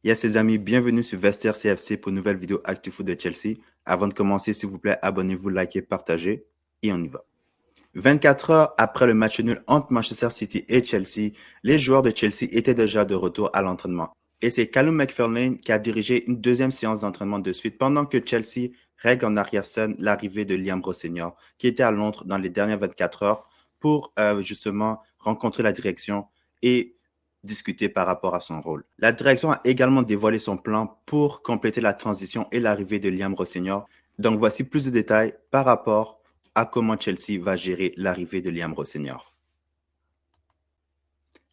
Yes, les amis, bienvenue sur Vestiaire CFC pour une nouvelle vidéo ActuFoot de Chelsea. Avant de commencer, s'il vous plaît, abonnez-vous, likez, partagez et on y va. 24 heures après le match nul entre Manchester City et Chelsea, les joueurs de Chelsea étaient déjà de retour à l'entraînement. Et c'est Callum McFarlane qui a dirigé une deuxième séance d'entraînement de suite pendant que Chelsea règle en arrière-scène l'arrivée de Liam Rossenior, qui était à Londres dans les dernières 24 heures pour justement rencontrer la direction et discuter par rapport à son rôle. La direction a également dévoilé son plan pour compléter la transition et l'arrivée de Liam Rossenior. Donc voici plus de détails par rapport à comment Chelsea va gérer l'arrivée de Liam Rossenior.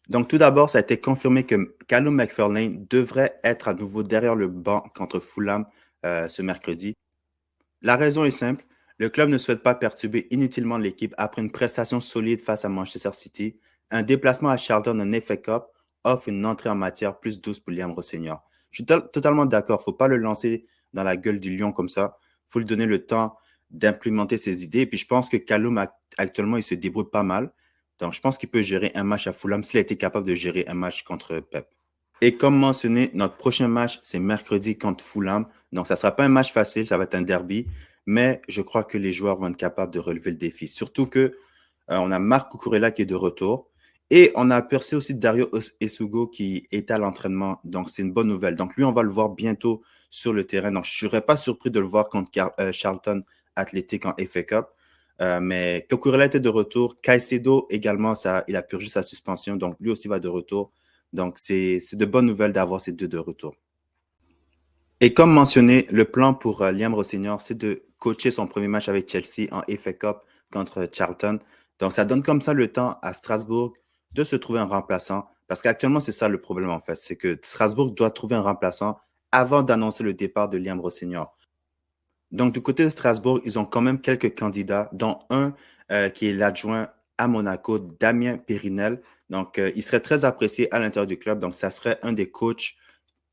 Donc tout d'abord, ça a été confirmé que Callum McFarlane devrait être à nouveau derrière le banc contre Fulham ce mercredi. La raison est simple, le club ne souhaite pas perturber inutilement l'équipe après une prestation solide face à Manchester City. Un déplacement à Charlton en FA Cup offre une entrée en matière plus douce pour Liam Rossenior. Je suis totalement d'accord, il ne faut pas le lancer dans la gueule du lion comme ça. Il faut lui donner le temps d'implémenter ses idées. Et puis je pense que Callum, actuellement, il se débrouille pas mal. Donc je pense qu'il peut gérer un match à Fulham s'il a été capable de gérer un match contre Pep. Et comme mentionné, notre prochain match, c'est mercredi contre Fulham. Donc, ça ne sera pas un match facile, ça va être un derby. Mais je crois que les joueurs vont être capables de relever le défi. Surtout que on a Marc Cucurella qui est de retour. Et on a aperçu aussi Dario Esugo qui est à l'entraînement. Donc, c'est une bonne nouvelle. Donc, lui, on va le voir bientôt sur le terrain. Donc, je ne serais pas surpris de le voir contre Charlton Athletic en FA Cup. Mais Cucurella était de retour. Caicedo également, il a purgé sa suspension. Donc, lui aussi va de retour. Donc, c'est de bonnes nouvelles d'avoir ces deux de retour. Et comme mentionné, le plan pour Liam Rossenior, c'est de coacher son premier match avec Chelsea en FA Cup contre Charlton. Donc, ça donne comme ça le temps à Strasbourg de se trouver un remplaçant. Parce qu'actuellement, c'est ça le problème en fait. C'est que Strasbourg doit trouver un remplaçant avant d'annoncer le départ de Liam Rossenior. Donc, du côté de Strasbourg, ils ont quand même quelques candidats, dont un qui est l'adjoint à Monaco, Damien Périnel. Donc, il serait très apprécié à l'intérieur du club. Donc, ça serait un des coachs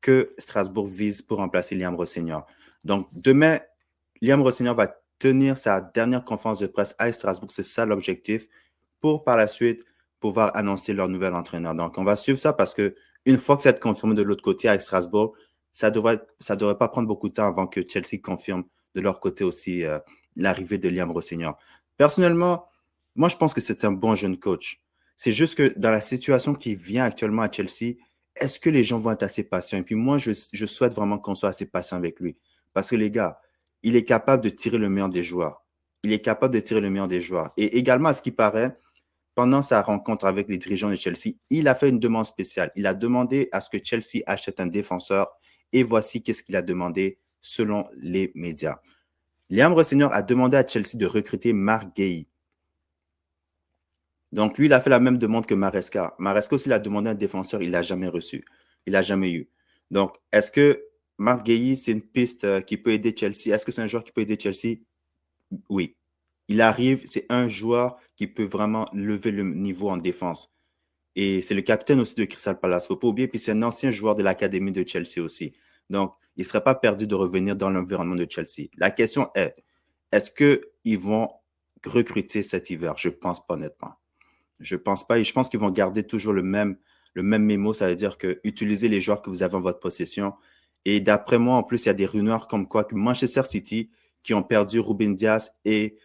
que Strasbourg vise pour remplacer Liam Rossenior. Donc, demain, Liam Rossenior va tenir sa dernière conférence de presse à Strasbourg. C'est ça l'objectif pour par la suite pouvoir annoncer leur nouvel entraîneur. Donc, on va suivre ça parce que une fois que ça va être confirmé de l'autre côté avec Strasbourg, ça devrait pas prendre beaucoup de temps avant que Chelsea confirme de leur côté aussi l'arrivée de Liam Rossenior. Personnellement, moi, je pense que c'est un bon jeune coach. C'est juste que dans la situation qui vient actuellement à Chelsea, est-ce que les gens vont être assez patients? Et puis moi, je souhaite vraiment qu'on soit assez patient avec lui. Parce que les gars, il est capable de tirer le meilleur des joueurs. Il est capable de tirer le meilleur des joueurs. Et également, à ce qui paraît, pendant sa rencontre avec les dirigeants de Chelsea, il a fait une demande spéciale. Il a demandé à ce que Chelsea achète un défenseur. Et voici qu'est-ce qu'il a demandé selon les médias. Liam Rossenior a demandé à Chelsea de recruter Marc Guéhi. Donc, lui, il a fait la même demande que Maresca. Maresca aussi, il a demandé un défenseur, il ne l'a jamais reçu. Il n'a jamais eu. Donc, est-ce que Marc Guéhi, c'est une piste qui peut aider Chelsea? Est-ce que c'est un joueur qui peut aider Chelsea? Oui. Il arrive, c'est un joueur qui peut vraiment lever le niveau en défense. Et c'est le capitaine aussi de Crystal Palace. Il ne faut pas oublier. Puis c'est un ancien joueur de l'académie de Chelsea aussi. Donc, il ne serait pas perdu de revenir dans l'environnement de Chelsea. La question est-ce qu'ils vont recruter cet hiver? Je ne pense pas honnêtement. Je ne pense pas. Et je pense qu'ils vont garder toujours le même mémo. Ça veut dire que utilisez les joueurs que vous avez en votre possession. Et d'après moi, en plus, il y a des rumeurs comme quoi que Manchester City, qui ont perdu Ruben Dias et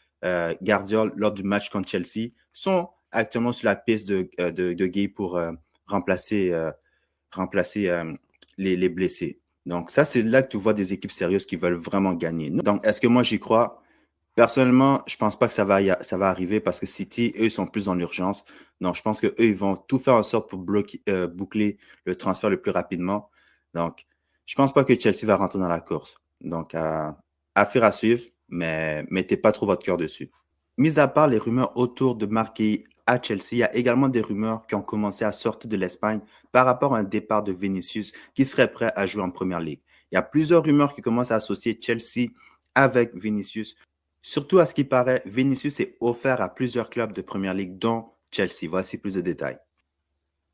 Guardiola lors du match contre Chelsea, sont actuellement sur la piste de Guy pour remplacer les blessés. Donc, ça, c'est là que tu vois des équipes sérieuses qui veulent vraiment gagner. Donc, est-ce que moi, j'y crois? Personnellement, je pense pas que ça va arriver parce que City, eux, sont plus dans l'urgence. Donc, je pense qu'eux, ils vont tout faire en sorte pour boucler le transfert le plus rapidement. Donc, je pense pas que Chelsea va rentrer dans la course. Donc, affaire à suivre, mais mettez pas trop votre cœur dessus. Mis à part les rumeurs autour de Marquis à Chelsea, il y a également des rumeurs qui ont commencé à sortir de l'Espagne par rapport à un départ de Vinicius qui serait prêt à jouer en Première Ligue. Il y a plusieurs rumeurs qui commencent à associer Chelsea avec Vinicius. Surtout à ce qui paraît, Vinicius est offert à plusieurs clubs de Première Ligue, dont Chelsea. Voici plus de détails.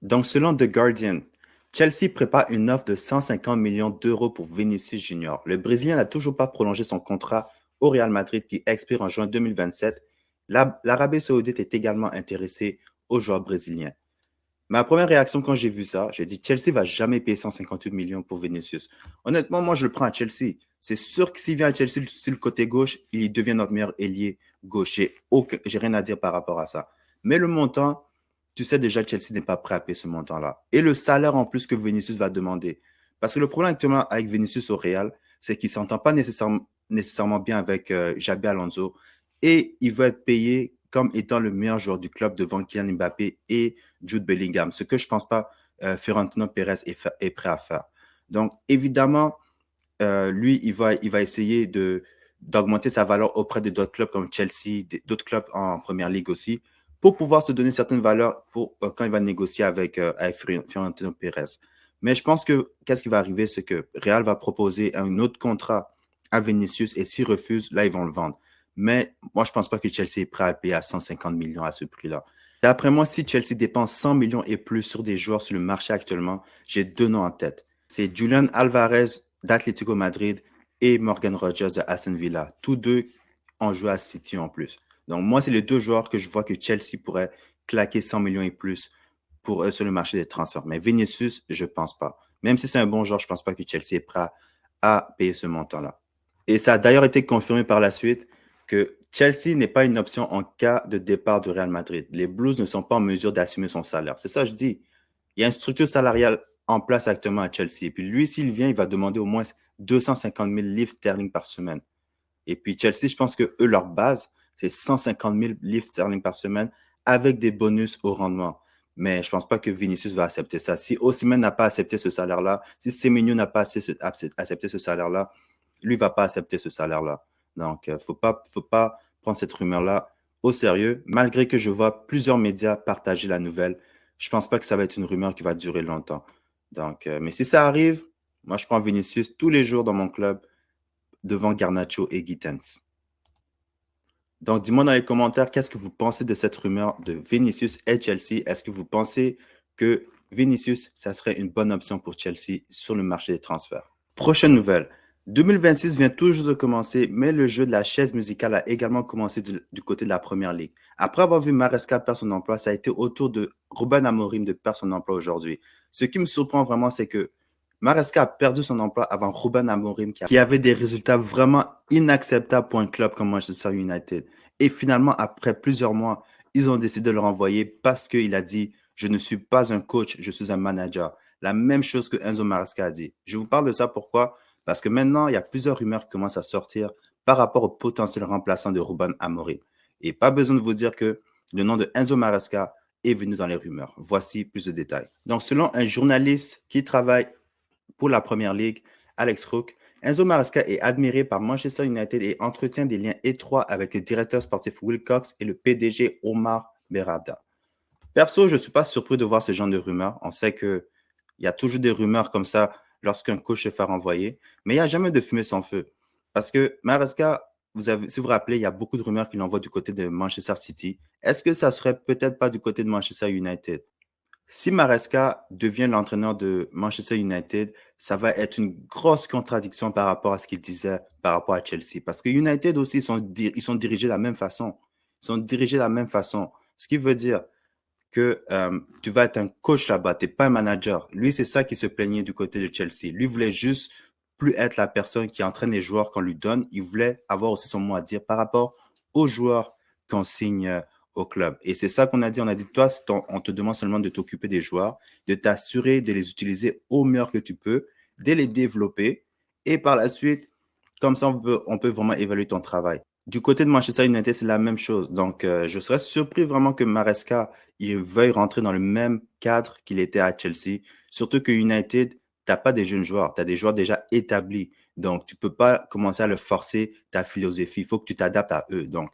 Donc, selon The Guardian, Chelsea prépare une offre de 150 millions d'euros pour Vinicius Junior. Le Brésilien n'a toujours pas prolongé son contrat au Real Madrid qui expire en juin 2027. L'Arabie Saoudite est également intéressée au joueur brésilien. Ma première réaction quand j'ai vu ça, j'ai dit Chelsea va jamais payer 158 millions pour Vinicius. Honnêtement, moi, je le prends à Chelsea. C'est sûr que s'il vient à Chelsea sur le côté gauche, il devient notre meilleur ailier gauche. J'ai rien à dire par rapport à ça. Mais le montant, tu sais déjà, Chelsea n'est pas prêt à payer ce montant-là. Et le salaire en plus que Vinicius va demander. Parce que le problème actuellement avec Vinicius au Real, c'est qu'il ne s'entend pas nécessairement bien avec Xabi Alonso. Et il veut être payé comme étant le meilleur joueur du club devant Kylian Mbappé et Jude Bellingham, ce que je ne pense pas Florentino Pérez est prêt à faire. Donc, évidemment, lui, il va essayer d'augmenter sa valeur auprès de d'autres clubs comme Chelsea, d'autres clubs en Première Ligue aussi, pour pouvoir se donner certaines valeurs pour, quand il va négocier avec Florentino Pérez. Mais je pense que qu'est-ce qui va arriver, c'est que Real va proposer un autre contrat à Vinicius et s'il refuse, là, ils vont le vendre. Mais moi, je ne pense pas que Chelsea est prêt à payer à 150 millions à ce prix-là. D'après moi, si Chelsea dépense 100 millions et plus sur des joueurs sur le marché actuellement, j'ai deux noms en tête. C'est Julian Alvarez d'Atlético Madrid et Morgan Rogers de Aston Villa. Tous deux ont joué à City en plus. Donc moi, c'est les deux joueurs que je vois que Chelsea pourrait claquer 100 millions et plus pour eux sur le marché des transferts. Mais Vinicius, je ne pense pas. Même si c'est un bon joueur, je ne pense pas que Chelsea est prêt à payer ce montant-là. Et ça a d'ailleurs été confirmé par la suite que Chelsea n'est pas une option en cas de départ du Real Madrid. Les Blues ne sont pas en mesure d'assumer son salaire. C'est ça que je dis. Il y a une structure salariale en place actuellement à Chelsea. Et puis lui, s'il vient, il va demander au moins 250 000 livres sterling par semaine. Et puis Chelsea, je pense que eux, leur base, c'est 150 000 livres sterling par semaine avec des bonus au rendement. Mais je ne pense pas que Vinicius va accepter ça. Si Osimhen n'a pas accepté ce salaire-là, si Semenyo n'a pas accepté ce salaire-là, lui ne va pas accepter ce salaire-là. Donc, il ne faut pas prendre cette rumeur-là au sérieux, malgré que je vois plusieurs médias partager la nouvelle. Je ne pense pas que ça va être une rumeur qui va durer longtemps. Donc, mais si ça arrive, moi, je prends Vinicius tous les jours dans mon club devant Garnacho et Gittens. Donc, dis-moi dans les commentaires, qu'est-ce que vous pensez de cette rumeur de Vinicius et Chelsea? Est-ce que vous pensez que Vinicius, ça serait une bonne option pour Chelsea sur le marché des transferts? Prochaine nouvelle. 2026 vient tout juste de commencer, mais le jeu de la chaise musicale a également commencé du côté de la Première Ligue. Après avoir vu Maresca perdre son emploi, ça a été au tour de Ruben Amorim de perdre son emploi aujourd'hui. Ce qui me surprend vraiment, c'est que Maresca a perdu son emploi avant Ruben Amorim, qui avait des résultats vraiment inacceptables pour un club comme Manchester United. Et finalement, après plusieurs mois, ils ont décidé de le renvoyer parce qu'il a dit « Je ne suis pas un coach, je suis un manager ». La même chose que Enzo Maresca a dit. Je vous parle de ça pourquoi? Parce que maintenant, il y a plusieurs rumeurs qui commencent à sortir par rapport au potentiel remplaçant de Ruben Amorim. Et pas besoin de vous dire que le nom de Enzo Maresca est venu dans les rumeurs. Voici plus de détails. Donc, selon un journaliste qui travaille pour la Première Ligue, Alex Rook, Enzo Maresca est admiré par Manchester United et entretient des liens étroits avec le directeur sportif Will Cox et le PDG Omar Berrada. Perso, je ne suis pas surpris de voir ce genre de rumeurs. On sait qu'il y a toujours des rumeurs comme ça lorsqu'un coach se fait renvoyer, mais il n'y a jamais de fumée sans feu. Parce que Maresca, si vous vous rappelez, il y a beaucoup de rumeurs qu'il envoie du côté de Manchester City. Est-ce que ça serait peut-être pas du côté de Manchester United? Si Maresca devient l'entraîneur de Manchester United, ça va être une grosse contradiction par rapport à ce qu'il disait par rapport à Chelsea. Parce que United aussi, ils sont dirigés de la même façon. Ils sont dirigés de la même façon. Ce qui veut dire que tu vas être un coach là-bas, tu n'es pas un manager. Lui, c'est ça qui se plaignait du côté de Chelsea. Lui voulait juste plus être la personne qui entraîne les joueurs qu'on lui donne. Il voulait avoir aussi son mot à dire par rapport aux joueurs qu'on signe au club. Et c'est ça qu'on a dit. On a dit, toi, on te demande seulement de t'occuper des joueurs, de t'assurer de les utiliser au meilleur que tu peux, de les développer. Et par la suite, comme ça, on peut vraiment évaluer ton travail. Du côté de Manchester United, c'est la même chose. Donc, je serais surpris vraiment que Maresca il veuille rentrer dans le même cadre qu'il était à Chelsea. Surtout que United, tu n'as pas des jeunes joueurs, tu as des joueurs déjà établis. Donc, tu ne peux pas commencer à leur forcer ta philosophie. Il faut que tu t'adaptes à eux. Donc,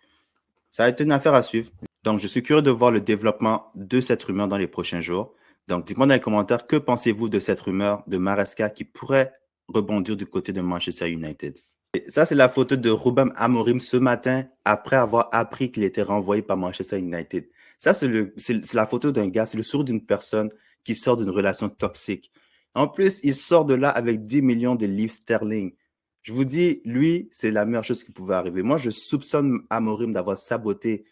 ça a été une affaire à suivre. Donc, je suis curieux de voir le développement de cette rumeur dans les prochains jours. Donc, dites-moi dans les commentaires, que pensez-vous de cette rumeur de Maresca qui pourrait rebondir du côté de Manchester United? Et ça, c'est la photo de Ruben Amorim ce matin après avoir appris qu'il était renvoyé par Manchester United. Ça, c'est la photo d'un gars, c'est le sourire d'une personne qui sort d'une relation toxique. En plus, il sort de là avec 10 millions de livres sterling. Je vous dis, lui, c'est la meilleure chose qui pouvait arriver. Moi, je soupçonne Amorim d'avoir saboté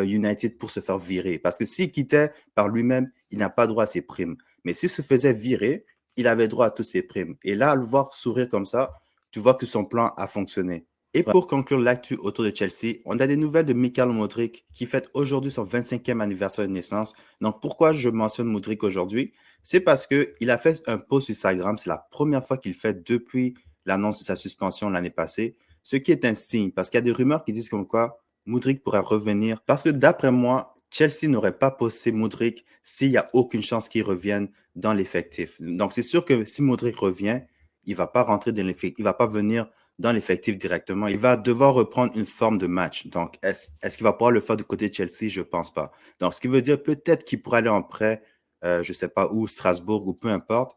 United pour se faire virer. Parce que s'il quittait par lui-même, il n'a pas droit à ses primes. Mais s'il se faisait virer, il avait droit à toutes ses primes. Et là, à le voir sourire comme ça, tu vois que son plan a fonctionné. Et pour conclure l'actu autour de Chelsea, on a des nouvelles de Mikhail Mudryk qui fête aujourd'hui son 25e anniversaire de naissance. Donc, pourquoi je mentionne Mudryk aujourd'hui? C'est parce qu'il a fait un post sur Instagram. C'est la première fois qu'il le fait depuis l'annonce de sa suspension l'année passée. Ce qui est un signe, parce qu'il y a des rumeurs qui disent comme quoi Mudryk pourrait revenir. Parce que d'après moi, Chelsea n'aurait pas posté Mudryk s'il n'y a aucune chance qu'il revienne dans l'effectif. Donc, c'est sûr que si Mudryk revient, il ne va pas rentrer dans l'effectif, il ne va pas venir dans l'effectif directement. Il va devoir reprendre une forme de match. Donc, est-ce qu'il va pouvoir le faire du côté de Chelsea? Je ne pense pas. Donc, ce qui veut dire peut-être qu'il pourrait aller en prêt, je ne sais pas où, Strasbourg ou peu importe,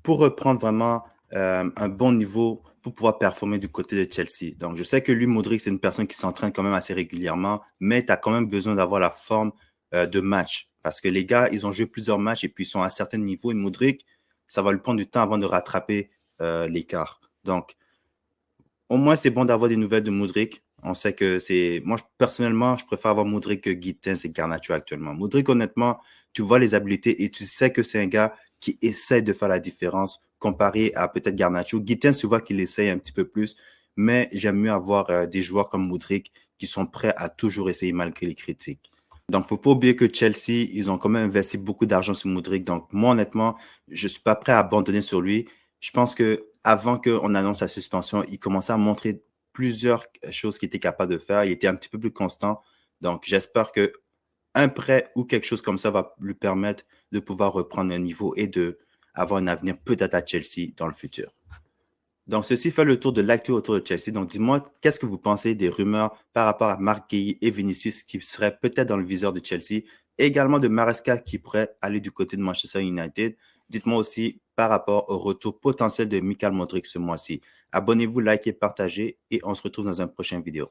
pour reprendre vraiment un bon niveau pour pouvoir performer du côté de Chelsea. Donc, je sais que lui, Mudryk, c'est une personne qui s'entraîne quand même assez régulièrement, mais tu as quand même besoin d'avoir la forme de match. Parce que les gars, ils ont joué plusieurs matchs et puis ils sont à un certain niveau. Et Mudryk, ça va lui prendre du temps avant de rattraper l'écart. Donc, au moins, c'est bon d'avoir des nouvelles de Mudryk. On sait que c'est. Moi, personnellement, je préfère avoir Mudryk que Gittins et Garnacho actuellement. Mudryk, honnêtement, tu vois les habiletés et tu sais que c'est un gars qui essaie de faire la différence comparé à peut-être Garnacho. Gittins, tu vois qu'il essaye un petit peu plus, mais j'aime mieux avoir des joueurs comme Mudryk qui sont prêts à toujours essayer malgré les critiques. Donc, il ne faut pas oublier que Chelsea, ils ont quand même investi beaucoup d'argent sur Mudryk. Donc, moi, honnêtement, je ne suis pas prêt à abandonner sur lui. Je pense que avant qu'on annonce sa suspension, il commençait à montrer plusieurs choses qu'il était capable de faire. Il était un petit peu plus constant. Donc, j'espère que un prêt ou quelque chose comme ça va lui permettre de pouvoir reprendre un niveau et de avoir un avenir peut-être à Chelsea dans le futur. Donc, ceci fait le tour de l'actu autour de Chelsea. Donc, dis-moi, qu'est-ce que vous pensez des rumeurs par rapport à Marc Guéhi et Vinicius qui seraient peut-être dans le viseur de Chelsea, et également de Maresca qui pourrait aller du côté de Manchester United. Dites-moi aussi par rapport au retour potentiel de Mikhail Mudryk ce mois-ci. Abonnez-vous, likez, partagez et on se retrouve dans une prochaine vidéo.